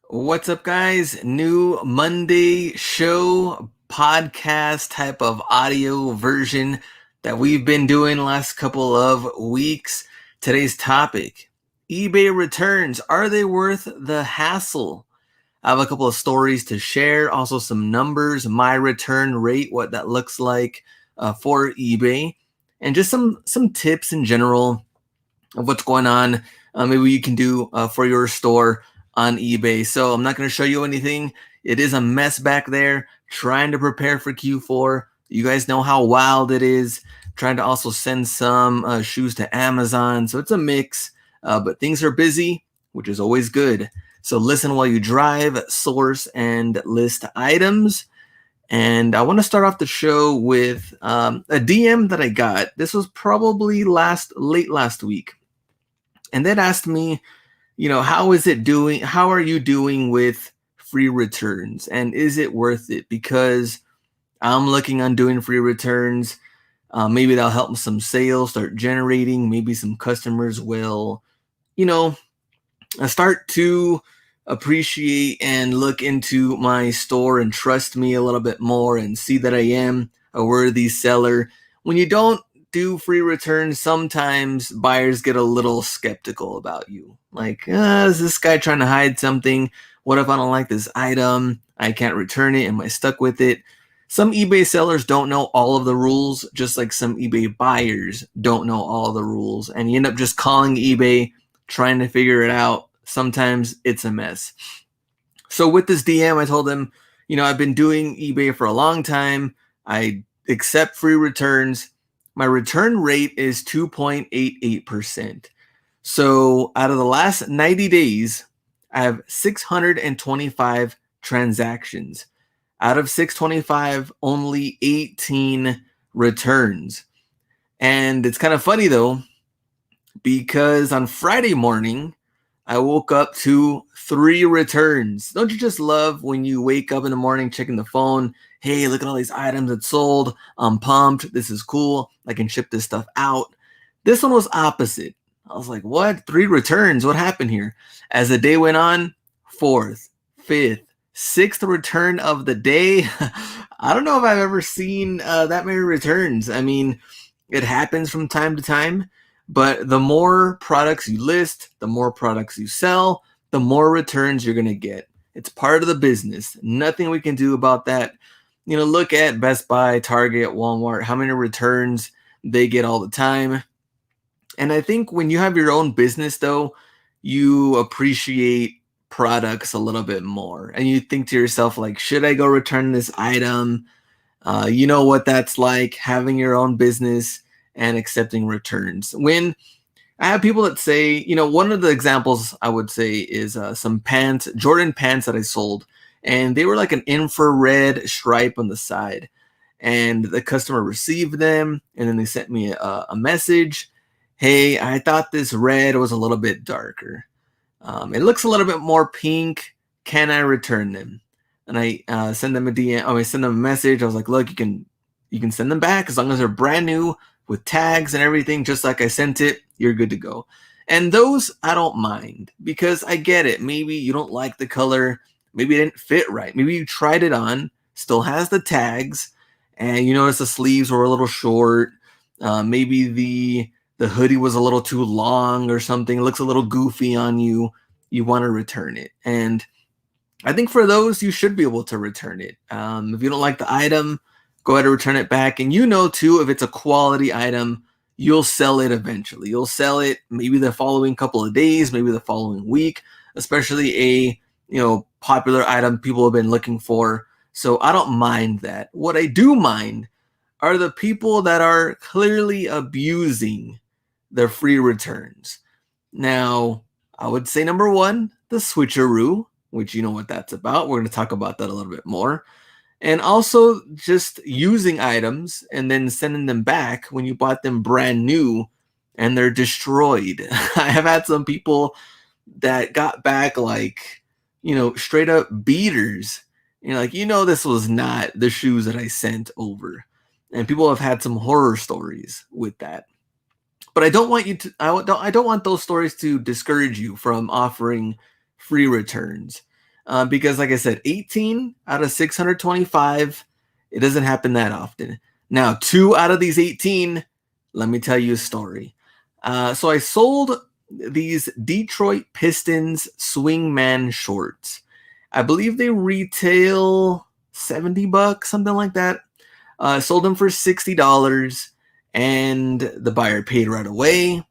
What's up, guys? New Monday show podcast type of audio version that we've been doing the last couple of weeks. Today's topic: eBay returns. Are they worth the hassle? I have a couple of stories to share, also some numbers, my return rate, what that looks like for eBay, and just some tips in general of what's going on. Maybe you can do for your store on eBay. So I'm not going to show you anything. It is a mess back there. Trying to prepare for Q4. You guys know how wild it is. Trying to also send some shoes to Amazon. So it's a mix, but things are busy, which is always good. So listen while you drive, source, and list items. And I want to start off the show with a DM that I got. This was probably late last week. And that asked me, how is it doing? How are you doing with free returns? And is it worth it? Because I'm looking on doing free returns. Maybe that'll help some sales start generating. Maybe some customers will, start to appreciate and look into my store and trust me a little bit more and see that I am a worthy seller. When you don't do free returns, sometimes buyers get a little skeptical about you. Like, is this guy trying to hide something? What if I don't like this item? I can't return it. Am I stuck with it? Some eBay sellers don't know all of the rules, just like some eBay buyers don't know all of the rules. And you end up just calling eBay, trying to figure it out. Sometimes it's a mess. So with this DM, I told him, I've been doing eBay for a long time. I accept free returns. My return rate is 2.88%. So out of the last 90 days, I have 625 transactions. Out of 625, only 18 returns. And it's kind of funny though, because on Friday morning, I woke up to 3 returns. Don't you just love when you wake up in the morning checking the phone? Hey, look at all these items that sold. I'm pumped. This is cool. I can ship this stuff out. This one was opposite. I was like, what? 3 returns? What happened here? As the day went on, 4th, 5th, 6th return of the day. I don't know if I've ever seen that many returns. I mean, it happens from time to time. But the more products you list, the more products you sell, the more returns you're going to get. It's part of the business. Nothing we can do about that. Look at Best Buy, Target, Walmart, how many returns they get all the time. And I think when you have your own business, though, you appreciate products a little bit more. And you think to yourself, like, should I go return this item? You know what that's like, having your own business and accepting returns. When I have people that say, one of the examples I would say is some pants, Jordan pants that I sold, and they were like an infrared stripe on the side. And the customer received them, and then they sent me a message. Hey, I thought this red was a little bit darker. It looks a little bit more pink. Can I return them? And I send them a DM. I send them a message. I was like, look, you can send them back as long as they're brand new with tags and everything, just like I sent it, you're good to go. And those I don't mind because I get it. Maybe you don't like the color. Maybe it didn't fit right. Maybe you tried it on, still has the tags, and you notice the sleeves were a little short. Maybe the hoodie was a little too long or something. It looks a little goofy on you. You want to return it. And I think for those, you should be able to return it. If you don't like the item, go ahead and return it back. And too, if it's a quality item, you'll sell it eventually. You'll sell it maybe the following couple of days, maybe the following week, especially a popular item people have been looking for. So I don't mind that. What I do mind are the people that are clearly abusing their free returns. Now, I would say number 1, the switcheroo, which you know what that's about. We're going to talk about that a little bit more. And also just using items and then sending them back when you bought them brand new and they're destroyed. I have had some people that got back straight up beaters. This was not the shoes that I sent over. And people have had some horror stories with that. But I don't want I don't want those stories to discourage you from offering free returns. because, like I said, 18 out of 625, it doesn't happen that often. Now, 2 out of these 18, let me tell you a story. So I sold these Detroit Pistons swingman shorts. I believe they retail $70, something like that. Sold them for $60, and the buyer paid right away.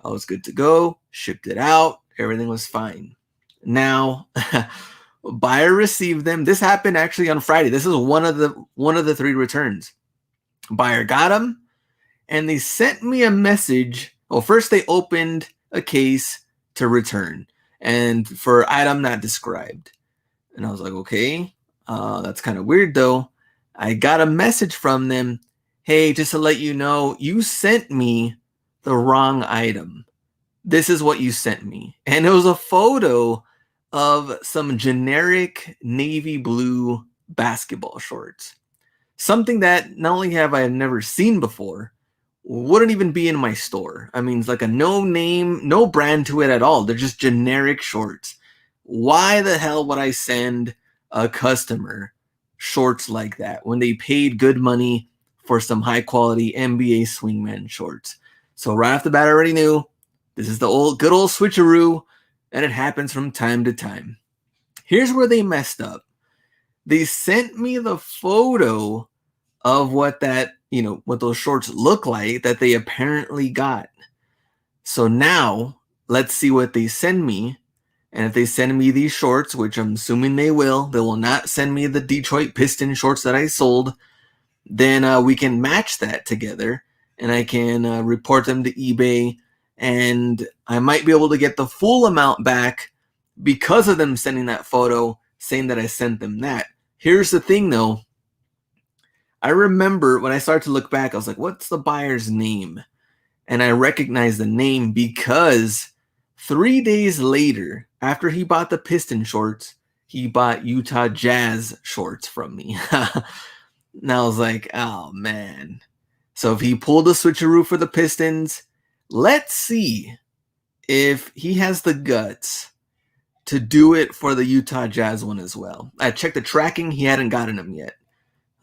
I was good to go, shipped it out, everything was fine. Now, buyer received them. This happened actually on Friday. This is one of the 3 returns. Buyer got them, and they sent me a message. Well, first they opened a case to return, and for item not described. And I was like, okay, that's kind of weird though. I got a message from them. Hey, just to let you know, you sent me the wrong item. This is what you sent me. And it was a photo of some generic navy blue basketball shorts. Something that not only have I never seen before, wouldn't even be in my store. I mean, it's like a no name, no brand to it at all. They're just generic shorts. Why the hell would I send a customer shorts like that when they paid good money for some high quality NBA swingman shorts? So right off the bat, I already knew this is the good old switcheroo, and it happens from time to time. Here's where they messed up. They sent me the photo of what those shorts look like that they apparently got. So now let's see what they send me. And if they send me these shorts, which I'm assuming they will not send me the Detroit Piston shorts that I sold, then we can match that together, and I can report them to eBay, and I might be able to get the full amount back because of them sending that photo saying that I sent them that. Here's the thing though. I remember when I started to look back, I was like, what's the buyer's name? And I recognized the name because 3 days later, after he bought the Piston shorts, he bought Utah Jazz shorts from me. And I was like, oh man. So if he pulled a switcheroo for the Pistons, let's see if he has the guts to do it for the Utah Jazz one as well. I checked the tracking. He hadn't gotten them yet.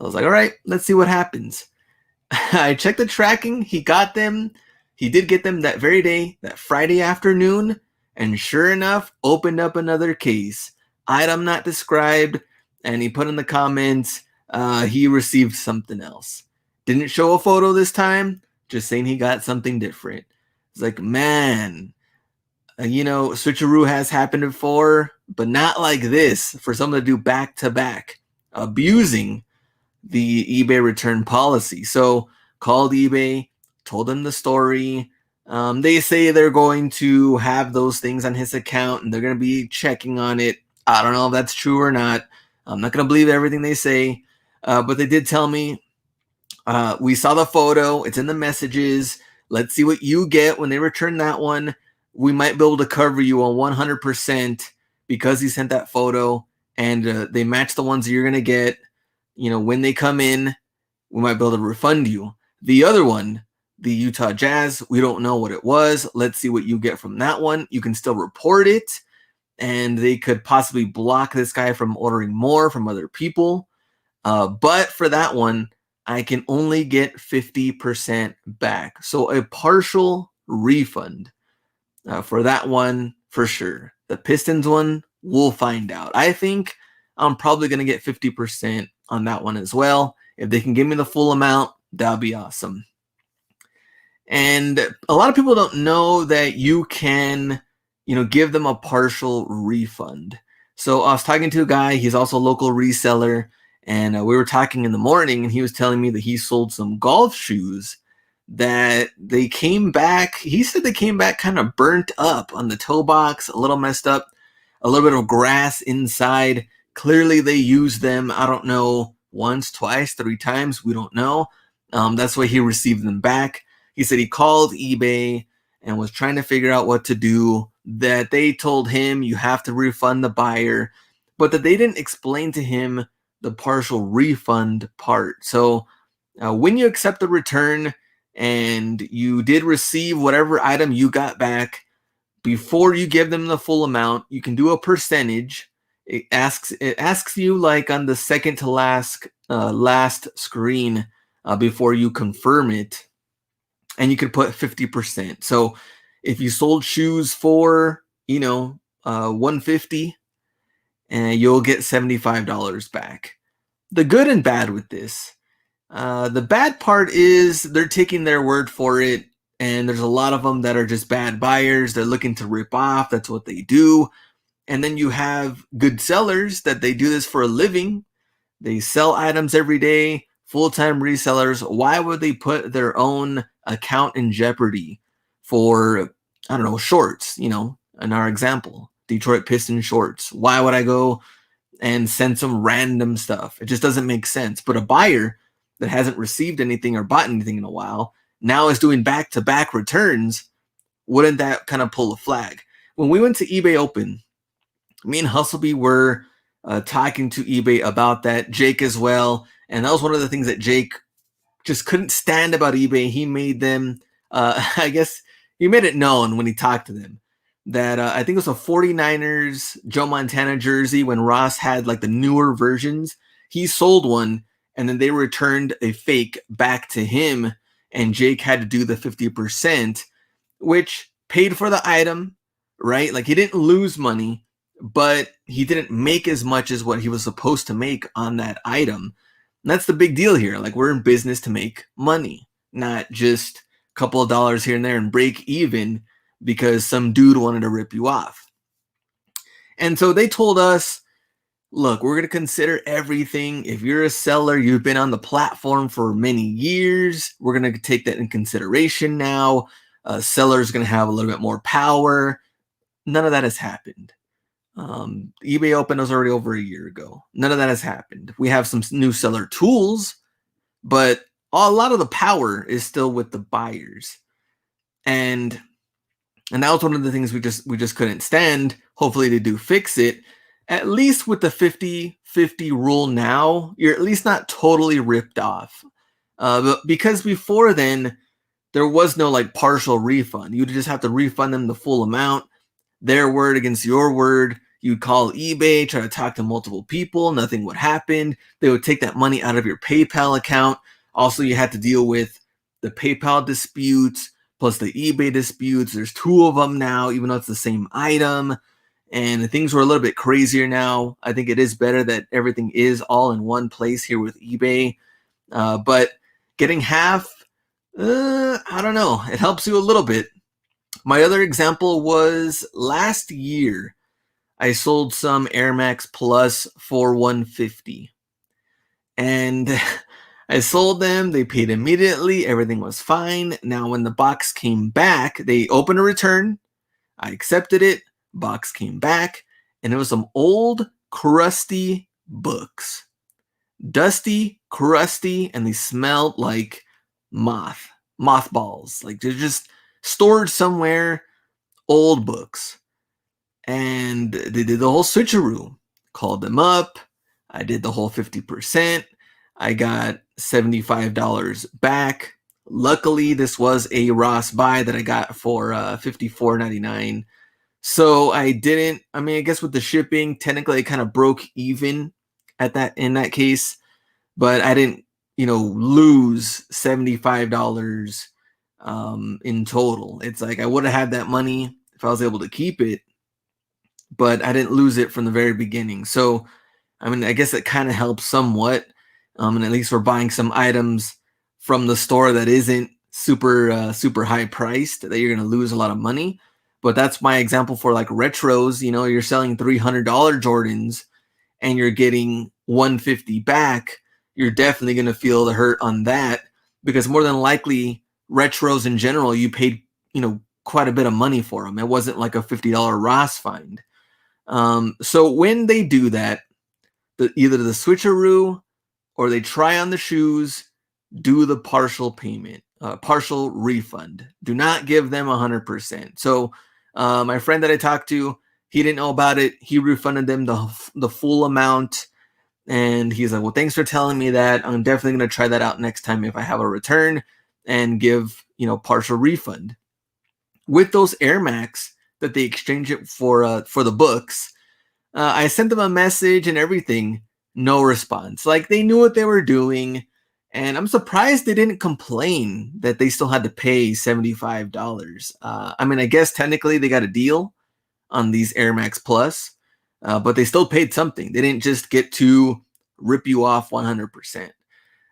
I was like, all right, let's see what happens. I checked the tracking. He got them. He did get them that very day, that Friday afternoon. And sure enough, opened up another case. Item not described. And he put in the comments, he received something else. Didn't show a photo this time. Just saying he got something different. It's like, man, switcheroo has happened before, but not like this. For someone to do back-to-back, abusing the eBay return policy. So called eBay, told them the story. They say they're going to have those things on his account and they're going to be checking on it. I don't know if that's true or not. I'm not going to believe everything they say. But they did tell me, we saw the photo. It's in the messages. Let's see what you get when they return that one. We might be able to cover you on 100% because he sent that photo and they match the ones that you're going to get. When they come in, we might be able to refund you. The other one, the Utah Jazz, we don't know what it was. Let's see what you get from that one. You can still report it, and they could possibly block this guy from ordering more from other people. But for that one, I can only get 50% back. So a partial refund for that one for sure. The Pistons one, we'll find out. I think I'm probably going to get 50% on that one as well. If they can give me the full amount, that'll be awesome. And a lot of people don't know that you can, give them a partial refund. So I was talking to a guy, he's also a local reseller, and we were talking in the morning, and he was telling me that he sold some golf shoes that they came back. He said they came back kind of burnt up on the toe box, a little messed up, a little bit of grass inside. Clearly they used them, I don't know, once, twice, 3 times. We don't know. That's why he received them back. He said he called eBay and was trying to figure out what to do, that they told him you have to refund the buyer, but that they didn't explain to him the partial refund part. So when you accept the return and you did receive whatever item you got back, before you give them the full amount, you can do a percentage. It asks you like on the second to last screen before you confirm it, and you could put 50%. So if you sold shoes for 150, and you'll get $75 back. The good and bad with this. The bad part is they're taking their word for it, and there's a lot of them that are just bad buyers. They're looking to rip off. That's what they do. And then you have good sellers that they do this for a living. They sell items every day, full-time resellers. Why would they put their own account in jeopardy for, I don't know, shorts, in our example, Detroit Pistons shorts? Why would I go and send some random stuff? It just doesn't make sense. But a buyer that hasn't received anything or bought anything in a while now is doing back-to-back returns. Wouldn't that kind of pull a flag? When we went to eBay Open, me and Hustleby were talking to eBay about that, Jake as well. And that was one of the things that Jake just couldn't stand about eBay. He made them, I guess he made it known when he talked to them that I think it was a 49ers Joe Montana jersey when Ross had like the newer versions. He sold one, and then they returned a fake back to him, and Jake had to do the 50%, which paid for the item, right? Like he didn't lose money, but he didn't make as much as what he was supposed to make on that item. And that's the big deal here. Like, we're in business to make money, not just a couple of dollars here and there and break even because some dude wanted to rip you off. And so they told us, look, we're going to consider everything. If you're a seller, you've been on the platform for many years, we're going to take that in consideration now. Seller's going to have a little bit more power. None of that has happened. eBay Open was already over a year ago. None of that has happened. We have some new seller tools, but a lot of the power is still with the buyers. And that was one of the things we just couldn't stand. Hopefully they do fix it. At least with the 50-50 rule now, you're at least not totally ripped off. But because before then, there was no like partial refund. You would just have to refund them the full amount. Their word against your word. You'd call eBay, try to talk to multiple people. Nothing would happen. They would take that money out of your PayPal account. Also, you had to deal with the PayPal disputes plus the eBay disputes. There's two of them now, even though it's the same item. And things were a little bit crazier now. I think it is better that everything is all in one place here with eBay. But getting half, I don't know. It helps you a little bit. My other example was last year. I sold some Air Max Plus for $150. And I sold them. They paid immediately. Everything was fine. Now, when the box came back, they opened a return. I accepted it. Box came back, and it was some old, crusty books. Dusty, crusty, and they smelled like mothballs. Like they're just stored somewhere, old books. And they did the whole switcheroo. Called them up. I did the whole 50%. I got $75 back. Luckily, this was a Ross buy that I got for $54.99. So I didn't, I guess with the shipping, technically I kind of broke even in that case, but I didn't, lose $75 in total. It's like I would have had that money if I was able to keep it, but I didn't lose it from the very beginning. So, I guess it kind of helps somewhat. And at least we're buying some items from the store that isn't super high priced, that you're going to lose a lot of money. But that's my example for like retros. You're selling $300 Jordans and you're getting $150 back. You're definitely going to feel the hurt on that, because more than likely retros in general, you paid, quite a bit of money for them. It wasn't like a $50 Ross find. So when they do that, either the switcheroo or they try on the shoes, do the partial payment, partial refund. Do not give them 100%. So my friend that I talked to, he didn't know about it. He refunded them the full amount. And he's like, well, thanks for telling me that. I'm definitely going to try that out next time if I have a return and give, partial refund. With those Air Max that they exchange it for the books, I sent them a message and everything. No response. Like they knew what they were doing. And I'm surprised they didn't complain that they still had to pay $75. I mean, I guess technically they got a deal on these Air Max Plus, but they still paid something. They didn't just get to rip you off 100%.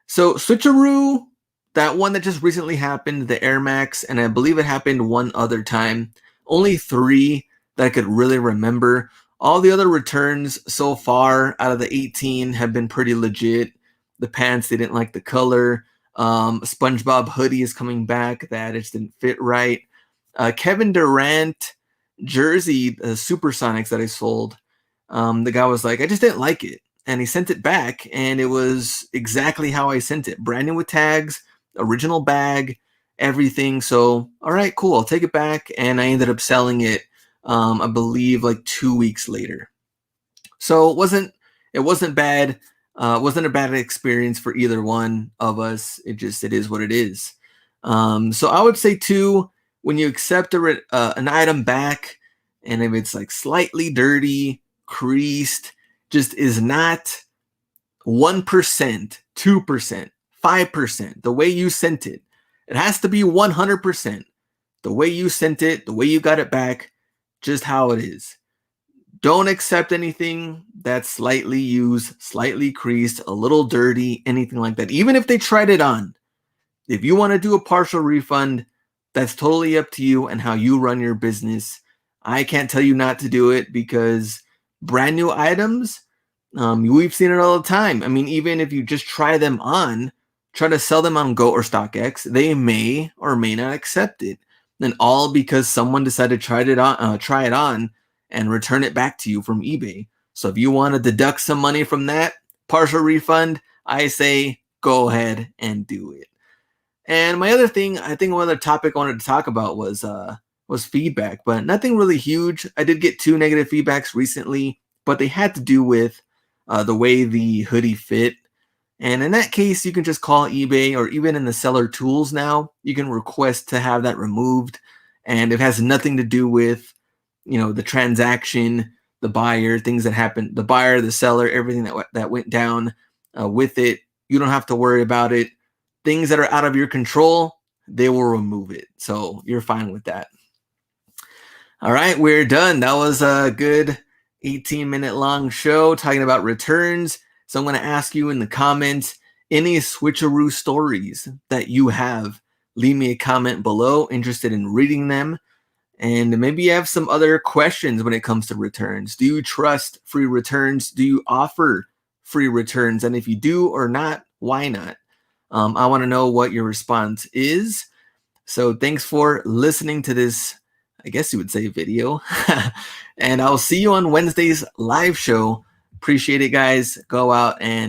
So switcheroo, that one that just recently happened, the Air Max, and I believe it happened one other time. Only three that I could really remember. All the other returns so far out of the 18 have been pretty legit. The pants, they didn't like the color. SpongeBob hoodie is coming back. That just didn't fit right. Kevin Durant jersey, the Supersonics that I sold, the guy was like, I just didn't like it. And he sent it back, and it was exactly how I sent it. Brand new with tags, original bag, everything. So, all right, cool. I'll take it back. And I ended up selling it, I believe, like 2 weeks later. So it wasn't bad. Wasn't a bad experience for either one of us. It is what it is. So I would say too, when you accept an item back, and if it's like slightly dirty, creased, just is not 1%, 2%, 5%, the way you sent it. It has to be 100%. The way you sent it, the way you got it back, just how it is. Don't accept anything that's slightly used, slightly creased, a little dirty, anything like that. Even if they tried it on. If you want to do a partial refund, that's totally up to you and how you run your business. I can't tell you not to do it because brand new items, we've seen it all the time. I mean, even if you just try them on, try to sell them on Go or Stockx, they may or may not accept it. And all because someone decided to try it on and return it back to you from eBay. So if you want to deduct some money from that partial refund, I say go ahead and do it. And my other thing, I think one other topic I wanted to talk about was feedback, but nothing really huge. I did get 2 negative feedbacks recently, but they had to do with the way the hoodie fit. And in that case, you can just call eBay, or even in the seller tools now, you can request to have that removed. And it has nothing to do with, the transaction, the buyer, things that happened, the buyer, the seller, everything that went down with it. You don't have to worry about it. Things that are out of your control, they will remove it. So you're fine with that. All right, we're done. That was a good 18-minute long show talking about returns. So I'm going to ask you in the comments, any switcheroo stories that you have. Leave me a comment below, interested in reading them. And maybe you have some other questions when it comes to returns. Do you trust free returns? Do you offer free returns? And if you do or not, why not? I want to know what your response is. So thanks for listening to this, I guess you would say, video. And I'll see you on Wednesday's live show. Appreciate it, guys. Go out and